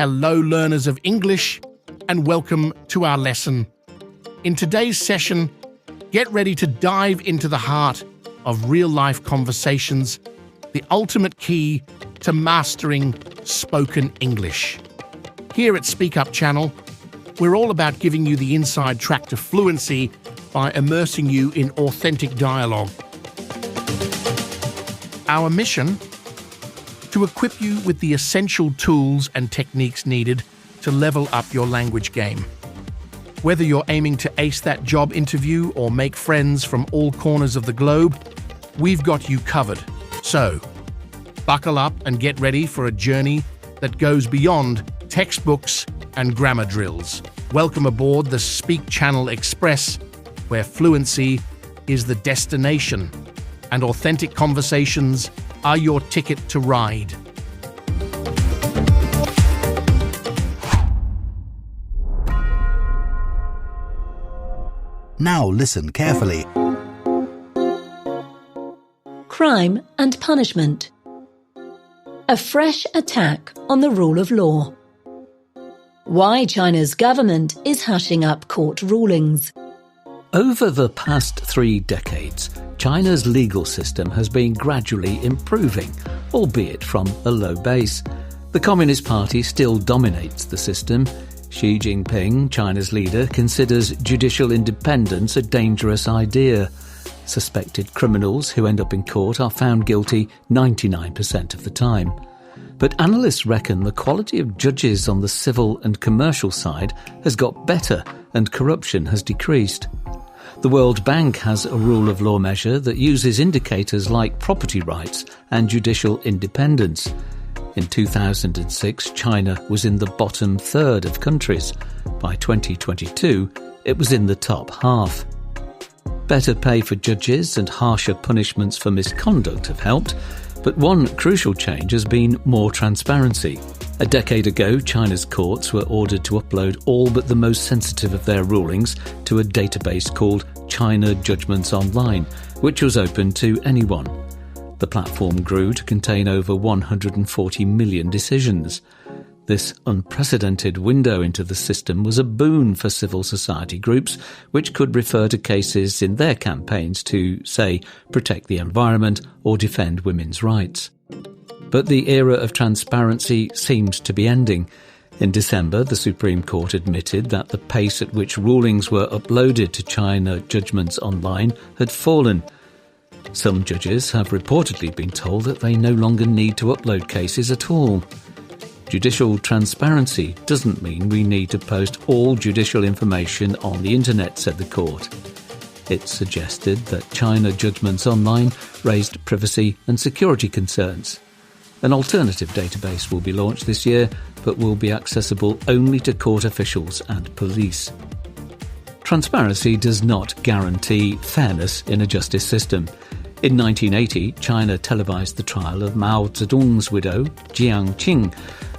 Hello, learners of English, and welcome to our lesson. In today's session, get ready to dive into the heart of real-life conversations, the ultimate key to mastering spoken English. Here at Speak Up Channel, we're all about giving you the inside track to fluency by immersing you in authentic dialogue. Our mission? To equip you with the essential tools and techniques needed to level up your language game. Whether you're aiming to ace that job interview or make friends from all corners of the globe, we've got you covered. So, buckle up and get ready for a journey that goes beyond textbooks and grammar drills. Welcome aboard the Speak Channel Express, where fluency is the destination and authentic conversations are your ticket to ride. Now listen carefully. Crime and punishment. A fresh attack on the rule of law. Why China's government is hushing up court rulings. Over the past 3 decades, China's legal system has been gradually improving, albeit from a low base. The Communist Party still dominates the system. Xi Jinping, China's leader, considers judicial independence a dangerous idea. Suspected criminals who end up in court are found guilty 99% of the time. But analysts reckon the quality of judges on the civil and commercial side has got better and corruption has decreased. The World Bank has a rule of law measure that uses indicators like property rights and judicial independence. In 2006, China was in the bottom third of countries. By 2022, it was in the top half. Better pay for judges and harsher punishments for misconduct have helped, but one crucial change has been more transparency. A decade ago, China's courts were ordered to upload all but the most sensitive of their rulings to a database called China Judgments Online, which was open to anyone. The platform grew to contain over 140 million decisions. This unprecedented window into the system was a boon for civil society groups, which could refer to cases in their campaigns to, say, protect the environment or defend women's rights. But the era of transparency seems to be ending. In December, the Supreme Court admitted that the pace at which rulings were uploaded to China Judgments Online had fallen. Some judges have reportedly been told that they no longer need to upload cases at all. Judicial transparency doesn't mean we need to post all judicial information on the internet, said the court. It suggested that China Judgments Online raised privacy and security concerns. An alternative database will be launched this year, but will be accessible only to court officials and police. Transparency does not guarantee fairness in a justice system. In 1980, China televised the trial of Mao Zedong's widow, Jiang Qing,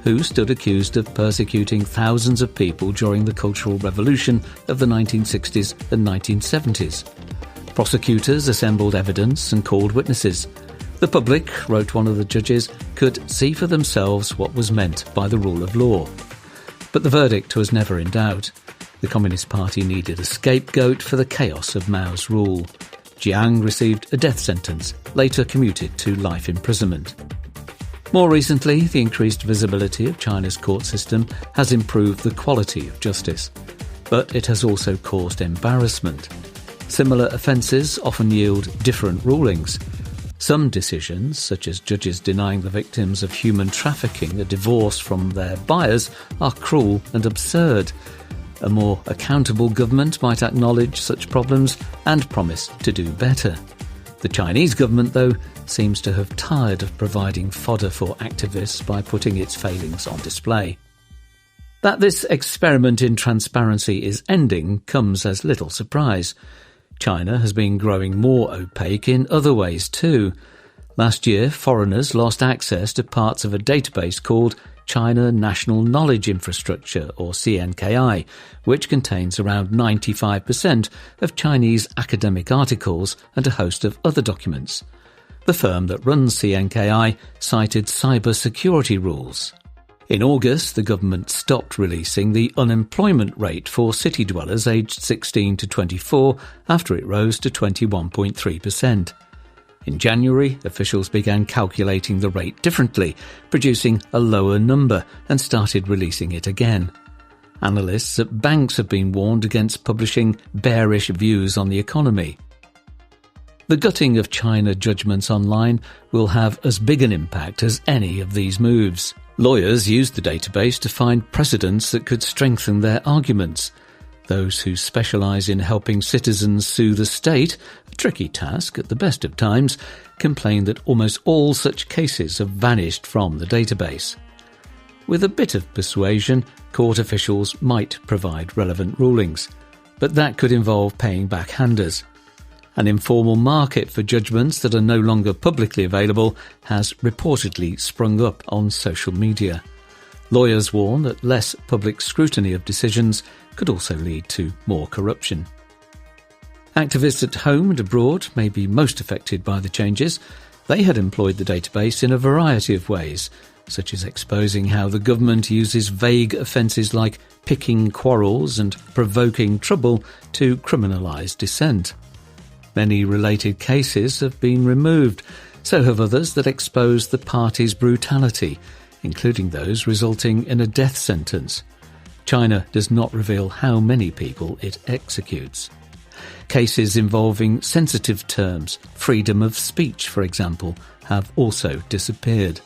who stood accused of persecuting thousands of people during the Cultural Revolution of the 1960s and 1970s. Prosecutors assembled evidence and called witnesses. The public, wrote one of the judges, could see for themselves what was meant by the rule of law. But the verdict was never in doubt. The Communist Party needed a scapegoat for the chaos of Mao's rule. Jiang received a death sentence, later commuted to life imprisonment. More recently, the increased visibility of China's court system has improved the quality of justice, but it has also caused embarrassment. Similar offences often yield different rulings. Some decisions, such as judges denying the victims of human trafficking a divorce from their buyers, are cruel and absurd. A more accountable government might acknowledge such problems and promise to do better. The Chinese government, though, seems to have tired of providing fodder for activists by putting its failings on display. That this experiment in transparency is ending comes as little surprise. China has been growing more opaque in other ways too. Last year, foreigners lost access to parts of a database called China National Knowledge Infrastructure, or CNKI, which contains around 95% of Chinese academic articles and a host of other documents. The firm that runs CNKI cited cyber security rules. In August, the government stopped releasing the unemployment rate for city dwellers aged 16 to 24 after it rose to 21.3%. In January, officials began calculating the rate differently, producing a lower number, and started releasing it again. Analysts at banks have been warned against publishing bearish views on the economy. The gutting of China judgments online will have as big an impact as any of these moves. Lawyers used the database to find precedents that could strengthen their arguments. Those who specialise in helping citizens sue the state, a tricky task at the best of times, complain that almost all such cases have vanished from the database. With a bit of persuasion, court officials might provide relevant rulings, but that could involve paying backhanders. An informal market for judgments that are no longer publicly available has reportedly sprung up on social media. Lawyers warn that less public scrutiny of decisions could also lead to more corruption. Activists at home and abroad may be most affected by the changes. They had employed the database in a variety of ways, such as exposing how the government uses vague offences like picking quarrels and provoking trouble to criminalise dissent. Many related cases have been removed, so have others that expose the party's brutality, including those resulting in a death sentence. China does not reveal how many people it executes. Cases involving sensitive terms, freedom of speech, for example, have also disappeared.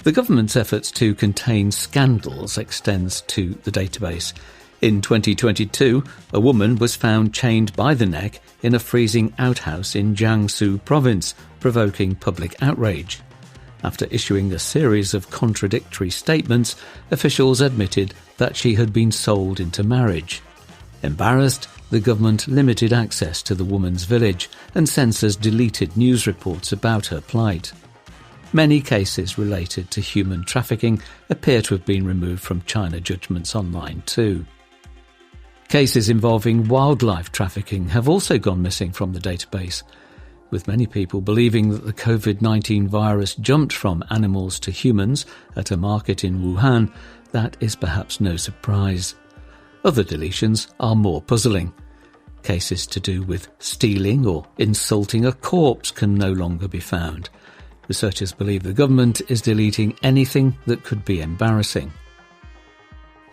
The government's efforts to contain scandals extends to the database. In 2022, a woman was found chained by the neck in a freezing outhouse in Jiangsu province, provoking public outrage. After issuing a series of contradictory statements, officials admitted that she had been sold into marriage. Embarrassed, the government limited access to the woman's village, and censors deleted news reports about her plight. Many cases related to human trafficking appear to have been removed from China judgments online too. Cases involving wildlife trafficking have also gone missing from the database, with many people believing that the COVID-19 virus jumped from animals to humans at a market in Wuhan. That is perhaps no surprise. Other deletions are more puzzling. Cases to do with stealing or insulting a corpse can no longer be found. Researchers believe the government is deleting anything that could be embarrassing.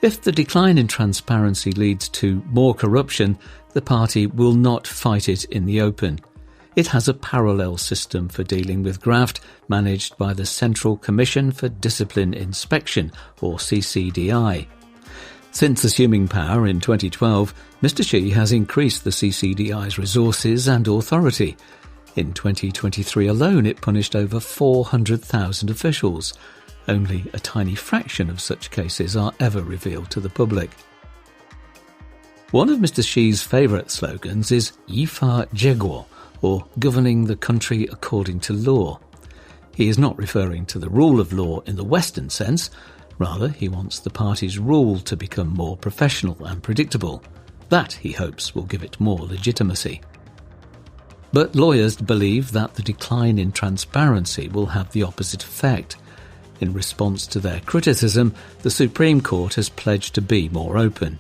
If the decline in transparency leads to more corruption, the party will not fight it in the open. It has a parallel system for dealing with graft managed by the Central Commission for Discipline Inspection, or CCDI. Since assuming power in 2012, Mr. Xi has increased the CCDI's resources and authority. In 2023 alone, it punished over 400,000 officials. Only a tiny fraction of such cases are ever revealed to the public. One of Mr. Xi's favourite slogans is Yifa Jieguo, or governing the country according to law. He is not referring to the rule of law in the Western sense. Rather, he wants the party's rule to become more professional and predictable. That, he hopes, will give it more legitimacy. But lawyers believe that the decline in transparency will have the opposite effect. In response to their criticism, the Supreme Court has pledged to be more open.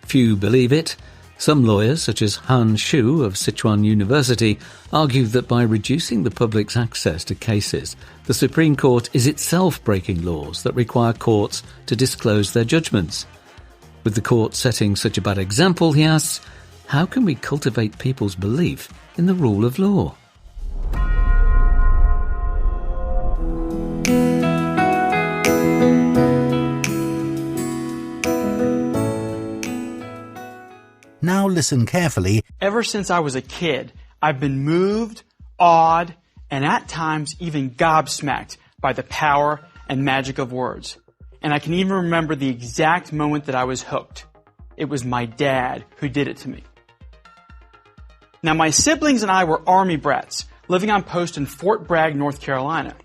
Few believe it. Some lawyers, such as Han Shu of Sichuan University, argue that by reducing the public's access to cases, the Supreme Court is itself breaking laws that require courts to disclose their judgments. With the court setting such a bad example, he asks, how can we cultivate people's belief in the rule of law? Now listen carefully. Ever since I was a kid, I've been moved, awed, and at times even gobsmacked by the power and magic of words. And I can even remember the exact moment that I was hooked. It was my dad who did it to me. Now, my siblings and I were Army brats, living on post in Fort Bragg, North Carolina.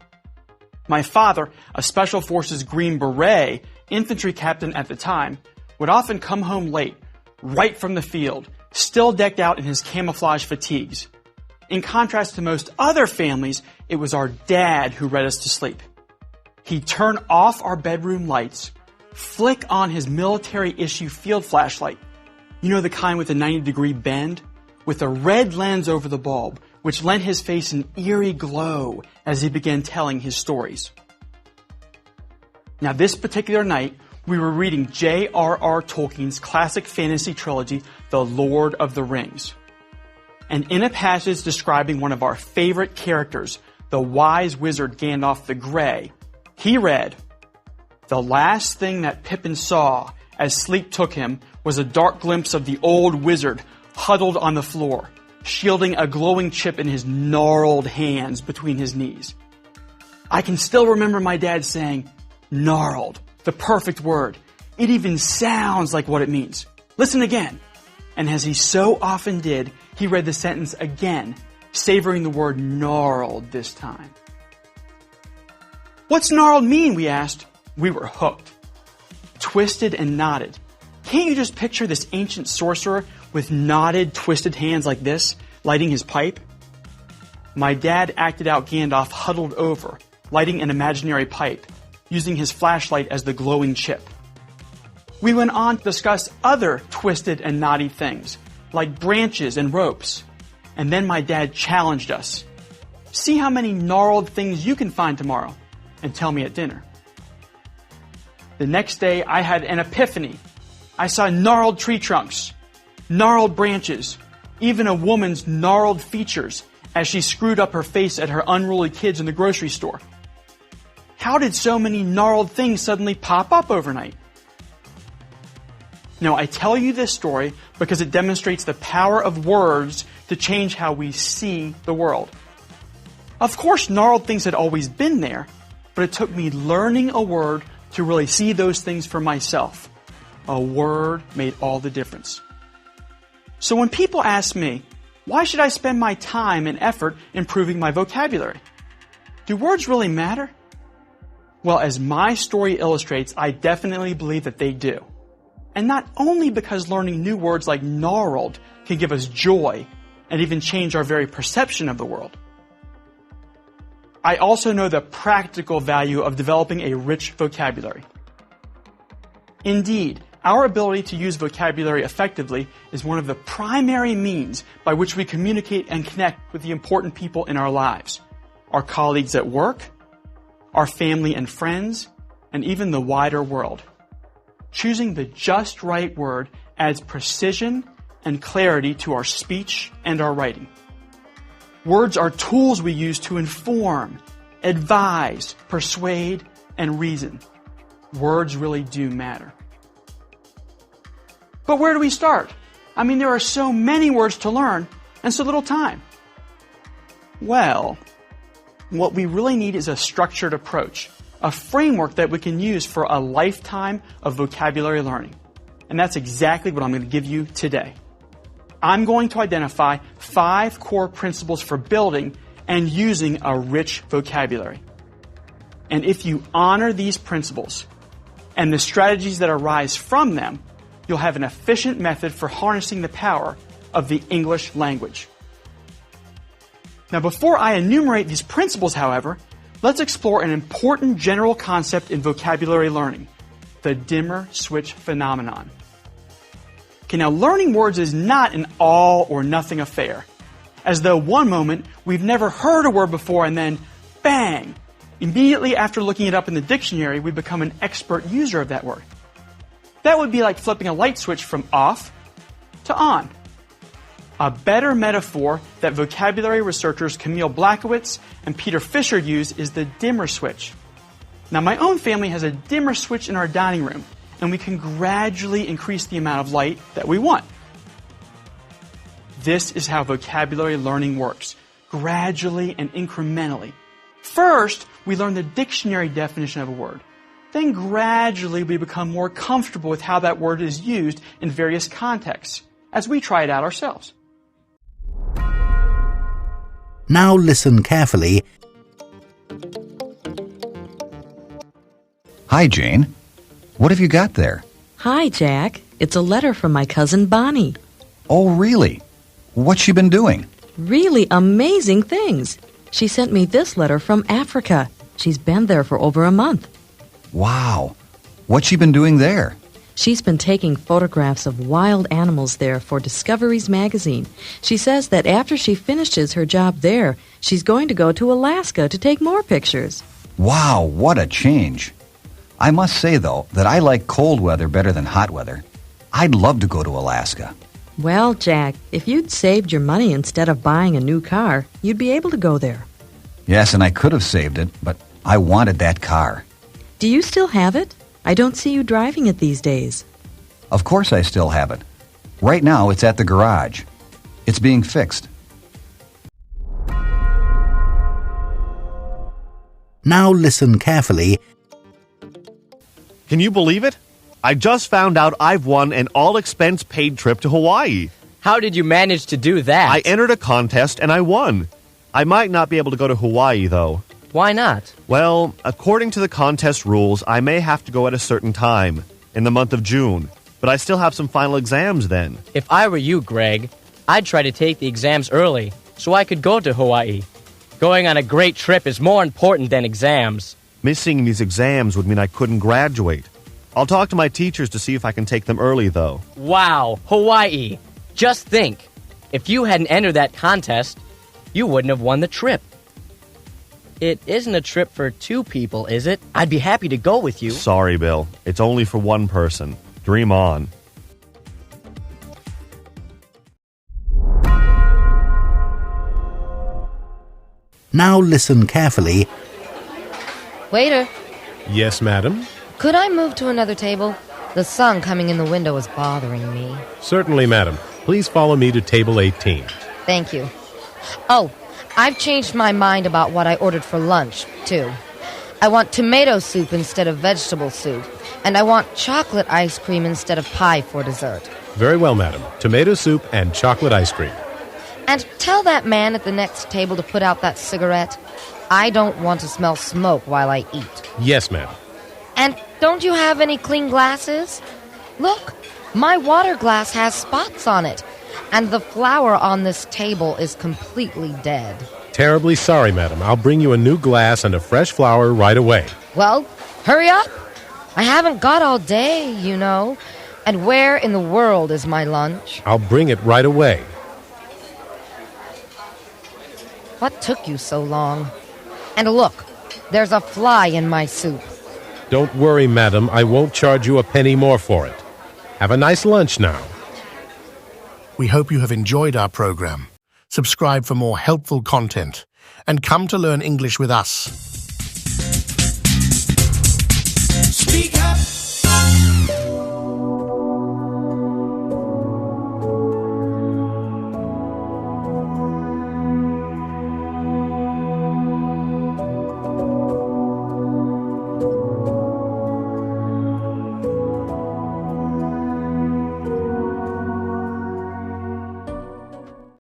My father, a Special Forces Green Beret, infantry captain at the time, would often come home late, right from the field, still decked out in his camouflage fatigues. In contrast to most other families, it was our dad who read us to sleep. He'd turn off our bedroom lights, flick on his military-issue field flashlight, you know, the kind with a 90-degree bend, with a red lens over the bulb, which lent his face an eerie glow as he began telling his stories. Now, this particular night, we were reading J.R.R. Tolkien's classic fantasy trilogy, The Lord of the Rings. And in a passage describing one of our favorite characters, the wise wizard Gandalf the Grey, he read, "The last thing that Pippin saw as sleep took him was a dark glimpse of the old wizard huddled on the floor, shielding a glowing chip in his gnarled hands between his knees." I can still remember my dad saying, "Gnarled, the perfect word. It even sounds like what it means. Listen again." And as he so often did, he read the sentence again, savoring the word gnarled this time. "What's gnarled mean?" we asked. We were hooked. Twisted and knotted. Can't you just picture this ancient sorcerer with knotted, twisted hands like this, lighting his pipe? My dad acted out Gandalf huddled over, lighting an imaginary pipe, using his flashlight as the glowing chip. We went on to discuss other twisted and knotty things, like branches and ropes. And then my dad challenged us. See how many gnarled things you can find tomorrow, and tell me at dinner. The next day, I had an epiphany. I saw gnarled tree trunks, gnarled branches, even a woman's gnarled features as she screwed up her face at her unruly kids in the grocery store. How did so many gnarled things suddenly pop up overnight? Now, I tell you this story because it demonstrates the power of words to change how we see the world. Of course, gnarled things had always been there, but it took me learning a word to really see those things for myself. A word made all the difference. So when people ask me, why should I spend my time and effort improving my vocabulary? Do words really matter? Well, as my story illustrates, I definitely believe that they do. And not only because learning new words like gnarled can give us joy and even change our very perception of the world. I also know the practical value of developing a rich vocabulary. Indeed, our ability to use vocabulary effectively is one of the primary means by which we communicate and connect with the important people in our lives, our colleagues at work, our family and friends, and even the wider world. Choosing the just right word adds precision and clarity to our speech and our writing. Words are tools we use to inform, advise, persuade, and reason. Words really do matter. But where do we start? I mean, there are so many words to learn and so little time. Well, what we really need is a structured approach, a framework that we can use for a lifetime of vocabulary learning. And that's exactly what I'm going to give you today. I'm going to identify 5 core principles for building and using a rich vocabulary. And if you honor these principles and the strategies that arise from them, you'll have an efficient method for harnessing the power of the English language. Now, before I enumerate these principles, however, let's explore an important general concept in vocabulary learning, the dimmer switch phenomenon. Okay, now learning words is not an all or nothing affair, as though one moment we've never heard a word before and then, bang, immediately after looking it up in the dictionary, we become an expert user of that word. That would be like flipping a light switch from off to on. A better metaphor that vocabulary researchers Camille Blackowitz and Peter Fisher use is the dimmer switch. Now, my own family has a dimmer switch in our dining room, and we can gradually increase the amount of light that we want. This is how vocabulary learning works, gradually and incrementally. First, we learn the dictionary definition of a word. Then gradually we become more comfortable with how that word is used in various contexts, as we try it out ourselves. Now listen carefully. Hi, Jane. What have you got there? Hi, Jack. It's a letter from my cousin Bonnie. Oh, really? What's she been doing? Really amazing things. She sent me this letter from Africa. She's been there for over a month. Wow. What's she been doing there? She's been taking photographs of wild animals there for Discoveries magazine. She says that after she finishes her job there, she's going to go to Alaska to take more pictures. Wow, what a change. I must say, though, that I like cold weather better than hot weather. I'd love to go to Alaska. Well, Jack, if you'd saved your money instead of buying a new car, you'd be able to go there. Yes, and I could have saved it, but I wanted that car. Do you still have it? I don't see you driving it these days. Of course I still have it. Right now, it's at the garage. It's being fixed. Now listen carefully. Can you believe it? I just found out I've won an all-expense-paid trip to Hawaii. How did you manage to do that? I entered a contest and I won. I might not be able to go to Hawaii, though. Why not? Well, according to the contest rules, I may have to go at a certain time, in the month of June, but I still have some final exams then. If I were you, Greg, I'd try to take the exams early so I could go to Hawaii. Going on a great trip is more important than exams. Missing these exams would mean I couldn't graduate. I'll talk to my teachers to see if I can take them early, though. Wow, Hawaii. Just think, if you hadn't entered that contest, you wouldn't have won the trip. It isn't a trip for two people, is it? I'd be happy to go with you. Sorry, Bill. It's only for one person. Dream on. Now listen carefully. Waiter, Yes, madam. could I move to another table? The sun coming in the window is bothering me. Certainly, madam. Please follow me to table 18. Thank you. Oh, I've changed my mind about what I ordered for lunch, too. I want tomato soup instead of vegetable soup, and I want chocolate ice cream instead of pie for dessert. Very well, madam. Tomato soup and chocolate ice cream. And tell that man at the next table to put out that cigarette. I don't want to smell smoke while I eat. Yes, madam. And don't you have any clean glasses? Look, my water glass has spots on it, and the flower on this table is completely dead. Terribly sorry, madam. I'll bring you a new glass and a fresh flower right away. Well, hurry up. I haven't got all day, you know. And where in the world is my lunch? I'll bring it right away. What took you so long? And look, there's a fly in my soup. Don't worry, madam. I won't charge you a penny more for it. Have a nice lunch now. We hope you have enjoyed our program. Subscribe for more helpful content and come to learn English with us. Speak up.